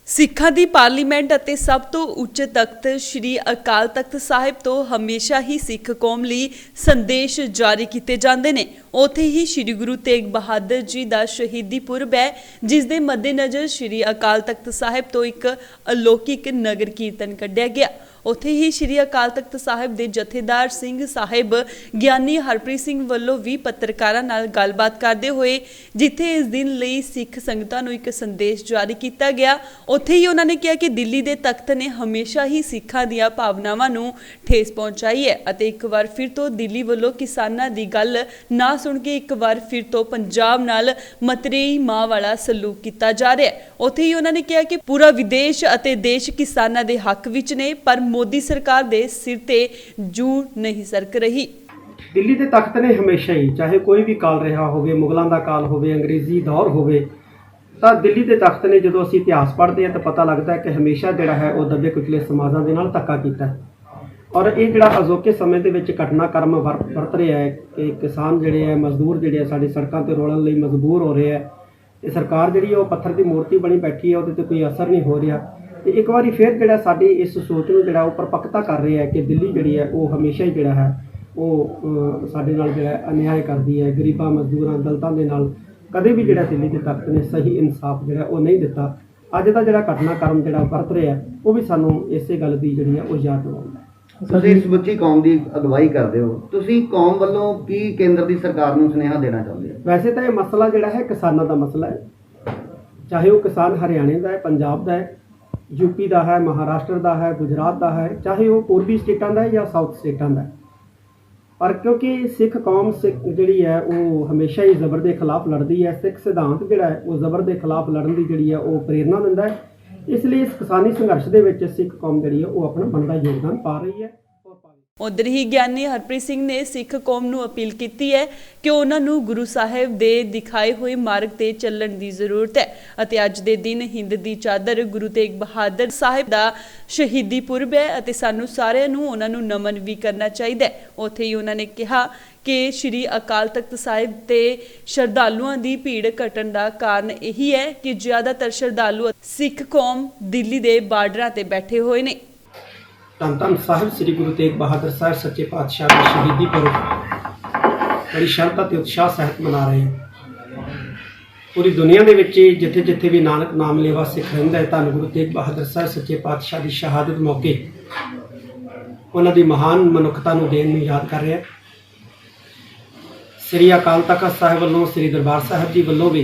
ਸਿੱਖਾਂ ਦੀ ਪਾਰਲੀਮੈਂਟ ਅਤੇ ਸਭ ਤੋਂ ਉੱਚ ਤਖਤ ਸ੍ਰੀ ਅਕਾਲ ਤਖਤ ਸਾਹਿਬ ਤੋਂ ਹਮੇਸ਼ਾ ਹੀ ਸਿੱਖ ਕੌਮ ਲਈ ਸੰਦੇਸ਼ ਜਾਰੀ ਕੀਤੇ ਜਾਂਦੇ ਨੇ। ਉੱਥੇ ਹੀ ਸ੍ਰੀ ਗੁਰੂ ਤੇਗ ਬਹਾਦਰ ਜੀ ਦਾ ਸ਼ਹੀਦੀ ਪੁਰਬ ਹੈ, ਜਿਸ ਦੇ ਮੱਦੇਨਜ਼ਰ ਸ੍ਰੀ ਅਕਾਲ ਤਖਤ ਸਾਹਿਬ ਤੋਂ ਇੱਕ ਅਲੌਕਿਕ ਨਗਰ ਕੀਰਤਨ ਕੱਢਿਆ ਗਿਆ। ਉੱਥੇ ਹੀ ਸ੍ਰੀ ਅਕਾਲ ਤਖਤ ਸਾਹਿਬ ਦੇ ਜਥੇਦਾਰ ਸਿੰਘ ਸਾਹਿਬ ਗਿਆਨੀ ਹਰਪ੍ਰੀਤ ਸਿੰਘ ਵੱਲੋਂ ਵੀ ਪੱਤਰਕਾਰਾਂ ਨਾਲ ਗੱਲਬਾਤ ਕਰਦੇ ਹੋਏ ਜਿੱਥੇ ਇਸ ਦਿਨ ਲਈ ਸਿੱਖ ਸੰਗਤਾਂ ਨੂੰ ਇੱਕ ਸੰਦੇਸ਼ ਜਾਰੀ ਕੀਤਾ ਗਿਆ, ਉੱਥੇ ਹੀ ਉਹਨਾਂ ਨੇ ਕਿਹਾ ਕਿ ਦਿੱਲੀ ਦੇ ਤਖਤ ਨੇ ਹਮੇਸ਼ਾ ਹੀ ਸਿੱਖਾਂ ਦੀਆਂ ਭਾਵਨਾਵਾਂ ਨੂੰ ਠੇਸ ਪਹੁੰਚਾਈ ਹੈ ਅਤੇ ਇੱਕ ਵਾਰ ਫਿਰ ਤੋਂ ਦਿੱਲੀ ਵੱਲੋਂ ਕਿਸਾਨਾਂ ਦੀ ਗੱਲ ਨਾ ਸੁਣ ਕੇ ਇੱਕ ਵਾਰ ਫਿਰ ਤੋਂ ਪੰਜਾਬ ਨਾਲ ਮਤਰੇਈ ਮਾਂ ਵਾਲਾ ਸਲੂਕ ਕੀਤਾ ਜਾ ਰਿਹਾ ਹੈ। ਉੱਥੇ ਹੀ ਉਹਨਾਂ ਨੇ ਕਿਹਾ ਕਿ ਪੂਰਾ ਵਿਦੇਸ਼ ਅਤੇ ਦੇਸ਼ ਕਿਸਾਨਾਂ ਦੇ ਹੱਕ ਵਿੱਚ ਨੇ, ਪਰ मोदी सरकार दे सिर ते जू नहीं सरक रही। दिल्ली के तख्त ने हमेशा ही, चाहे कोई भी काल रहा हो, मुगलों का काल हो, अंग्रेजी दौर हो, तो दिल्ली के तख्त ने जो असी इतिहास पढ़ते हैं तो पता लगता है कि हमेशा जोड़ा है वो दबे कुचले समाजों के नाल धक्का किया और ये जोड़ा अजोके समय के घटनाक्रम वरत रहा है कि किसान जोड़े है, मजदूर जोड़े साड़ी सड़कों पर रोलण लई मजबूर हो रहे हैं। ये सरकार जी पत्थर की मूर्ति बनी बैठी है, वो कोई असर नहीं हो रहा। तो एक बार फिर जोड़ा साड़ी इस सोच में जोड़ा परपक्ता कर रहे हैं कि दिल्ली जी है वो हमेशा ही जोड़ा है वो साडे नाल जोड़ा अन्याय करती है, गरीबों मजदूरों दलितों के नाल कदे भी जोड़ा दिल्ली के तख्त ने सही इंसाफ जोड़ा वो नहीं दिता। अज का जोड़ा घटनाक्रम जोड़ा वरत रहा है वो भी सानू इस गल की जी वो याद दिलाउंदा है। ਤੁਸੀਂ ਸਮੁੱਚੀ ਕੌਮ ਦੀ ਅਗਵਾਈ ਕਰਦੇ ਹੋ, ਤੁਸੀਂ ਕੌਮ ਵੱਲੋਂ ਕੀ ਕੇਂਦਰ ਦੀ ਸਰਕਾਰ ਨੂੰ ਸੁਨੇਹਾ ਦੇਣਾ ਚਾਹੁੰਦੇ ਹੋ? वैसे तो यह मसला जोड़ा है किसानों का मसला है, चाहे वो किसान हरियाणे का है, पंजाब का है, यूपी का है, महाराष्ट्र का है, गुजरात का है, चाहे वो पूर्वी स्टेटों का है या साउथ स्टेटों का है। पर क्योंकि सिख कौम जी है वो हमेशा ही जबर के खिलाफ लड़ती है, सिख सिद्धांत जोड़ा है वो जबर के खिलाफ लड़न की जी है वो प्रेरणा दिंदा है। इसलिए इस किसानी संघर्ष के सिख कौम जी है वो अपना बनता योगदान पा रही है। उधर ही ਗਿਆਨੀ ਹਰਪ੍ਰੀਤ ਸਿੰਘ ਨੇ ਸਿੱਖ ਕੌਮ ਨੂੰ ਅਪੀਲ ਕੀਤੀ ਹੈ ਕਿ ਉਹਨਾਂ ਨੂੰ ਗੁਰੂ ਸਾਹਿਬ ਦੇ ਦਿਖਾਏ ਹੋਏ ਮਾਰਗ ਤੇ ਚੱਲਣ ਦੀ ਜ਼ਰੂਰਤ ਹੈ ਅਤੇ ਅੱਜ ਦੇ ਦਿਨ ਹਿੰਦ ਦੀ ਚਾਦਰ ਗੁਰੂ ਤੇਗ ਬਹਾਦਰ ਸਾਹਿਬ ਦਾ ਸ਼ਹੀਦੀ ਪੁਰਬ ਹੈ ਅਤੇ ਸਾਨੂੰ ਸਾਰਿਆਂ ਨੂੰ ਉਹਨਾਂ ਨੂੰ ਨਮਨ ਵੀ ਕਰਨਾ ਚਾਹੀਦਾ ਹੈ। ਉੱਥੇ ਹੀ ਉਹਨਾਂ ਨੇ ਕਿਹਾ ਕਿ ਸ਼੍ਰੀ ਅਕਾਲ ਤਖਤ ਸਾਹਿਬ ਤੇ ਸ਼ਰਧਾਲੂਆਂ ਦੀ ਭੀੜ ਘਟਣ ਦਾ ਕਾਰਨ ਇਹੀ ਹੈ ਕਿ ਜ਼ਿਆਦਾਤਰ ਸ਼ਰਧਾਲੂ ਸਿੱਖ ਕੌਮ ਦਿੱਲੀ ਦੇ ਬਾਰਡਰਾਂ ਤੇ ਬੈਠੇ ਹੋਏ ਨੇ। धन धन साहिब श्री गुरु तेग बहादुर साहब सच्चे पातशाह की शहीदी पुरब बड़ी श्रद्धा ते उत्साह सहित मना रहे हैं। पूरी दुनिया के जिथे जिथे भी नानक नाम लेवा सिख रहिंदा है, धन गुरु तेग बहादुर साहब सच्चे पातशाह की शहादत मौके उन्हां दी महान मनुखता नूं देण नूं याद कर रहे हैं। श्री अकाल तख्त साहिब वालों, श्री दरबार साहिब जी वालों भी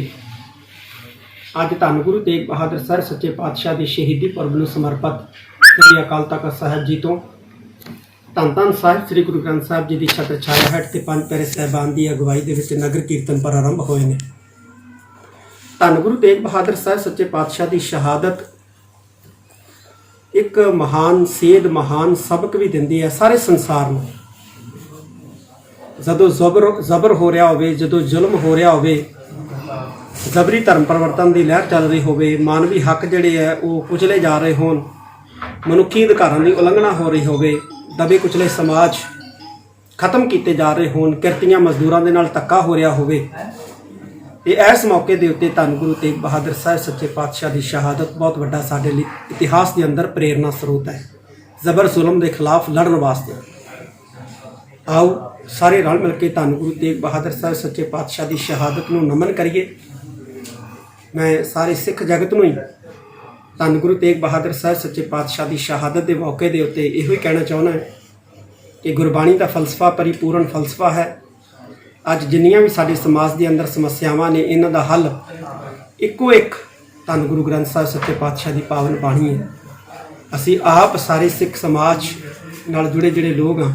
अज धन गुरु तेग बहादुर साहब सच्चे पातशाह की शहीदी पुरब नूं समर्पित श्री अकाल तख्त साहिब जी तो धन धन साहिब श्री गुरु ग्रंथ साहिब जी की छत्र छाया हेठ ते पंज प्यारे साहिबान की अगवाई दे विच नगर कीर्तन प्रारंभ होए ने। धन गुरु तेग बहादुर साहब सच्चे पातशाह की शहादत एक महान सेध, महान सबक भी दिंदी है सारे संसार में। जदों जबर हो रहा होवे, जदों जुल्म हो रहा होवे, जबरी धर्म परिवर्तन की लहर चल रही होवे, मानवी हक जिहड़े है वो कुचले जा रहे होण, मनुखी अधिकारों की उलंघना हो रही होवे, दबे कुचले समाज खत्म किए जा रहे होण, किरतियां मजदूरों के नाल धक्का हो रहा होवे, ते इस मौके के उत्ते धन गुरु तेग बहादुर साहब सच्चे पातशाह की शहादत बहुत वड्डा साडे लई इतिहास के अंदर प्रेरणा स्रोत है जबर जुल्म के खिलाफ लड़न वास्ते। आओ सारे रल मिल के धन गुरु तेग बहादुर साहब सच्चे पातशाह की शहादत नूं नमन करिए। मैं सारे सिख जगत नूं ही धन गुरु तेग बहादुर साहब सच्चे पातशाह की शहादत के मौके के उत्ते इहो कहना चाहना है कि गुरबाणी का फलसफा परिपूर्ण फलसफा है। अज जिन्नियां भी साडे समाज के अंदर समस्यावां ने इन्हां दा हल इक्को एक धन गुरु ग्रंथ साहब सच्चे पातशाह की पावन बाणी है। असी आप सारे सिख समाज नाल जुड़े जिहड़े लोग हाँ,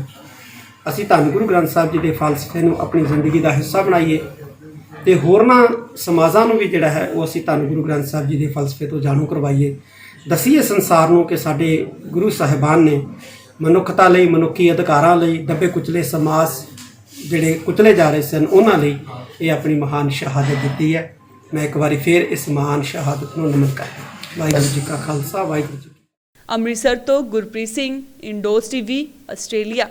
असी धन गुरु ग्रंथ साहब जी के फलसफे नूं अपनी जिंदगी का हिस्सा बनाइए ते होरना समाजां नूं भी जिहड़ा है वो असी धन गुरु ग्रंथ साहब जी के फलसफे तो जाणू करवाइए। दसीए संसार नूं कि साडे गुरु साहिबान ने मनुखता लई, मनुखी अधिकारां लई, दबे कुचले समाज जिहड़े कुचले जा रहे सन उन्हां लई ये अपनी महान शहादत दित्ती है। मैं एक बार फिर इस महान शहादत नूं नमन करदा। वाहिगुरू जी का खालसा, वाहिगुरू जी। अमृतसर तो Gurpreet Singh, indoors TV, Australia.